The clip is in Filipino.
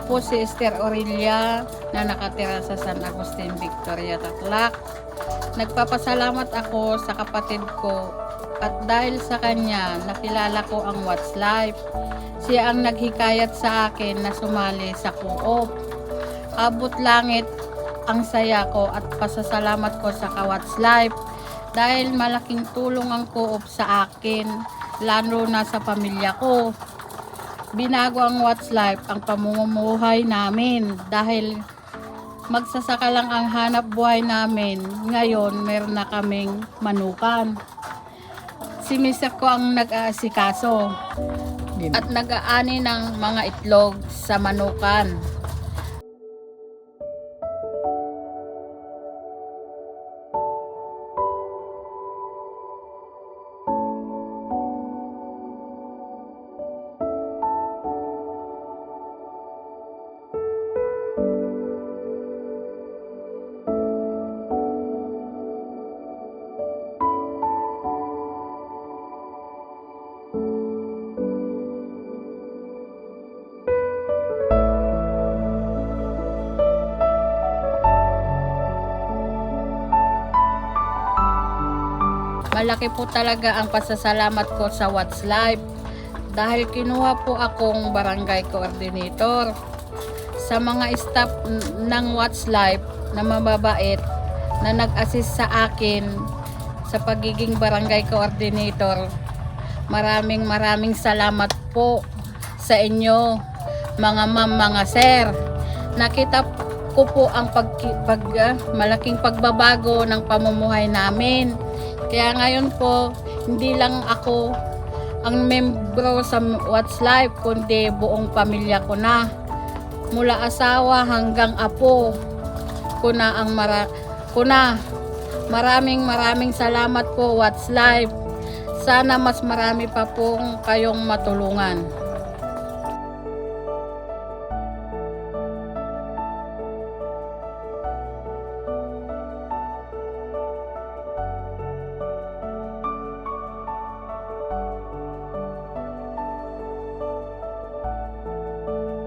po si Esther Aurelia na nakatira sa San Agustin, Victoria, Tarlac. Nagpapasalamat ako sa kapatid ko at dahil sa kanya nakilala ko ang What's Life. Siya ang naghikayat sa akin na sumali sa co-op. Abot langit ang saya ko at pasasalamat ko sa What's Life dahil malaking tulong ang co-op sa akin, lalo na sa pamilya ko. Binago ang What's Life ang pamumuhay namin dahil magsasaka lang ang hanap buhay namin. Ngayon, meron na kaming manukan. Si Mr. ko ang nag-aasikaso at nag-aani ng mga itlog sa manukan. Malaki po talaga ang pasasalamat ko sa What's Life dahil kinuha po akong barangay coordinator. Sa mga staff ng What's Life na mababait na nag-assist sa akin sa pagiging barangay coordinator, maraming salamat po sa inyo mga ma'am, mga sir. Nakita ko po ang malaking pagbabago ng pamumuhay namin. Kaya ngayon po, hindi lang ako ang membro sa What's Life, kundi buong pamilya ko na. Mula asawa hanggang apo ko na ang maraming salamat po What's Life. Sana mas marami pa pong kayong matulungan.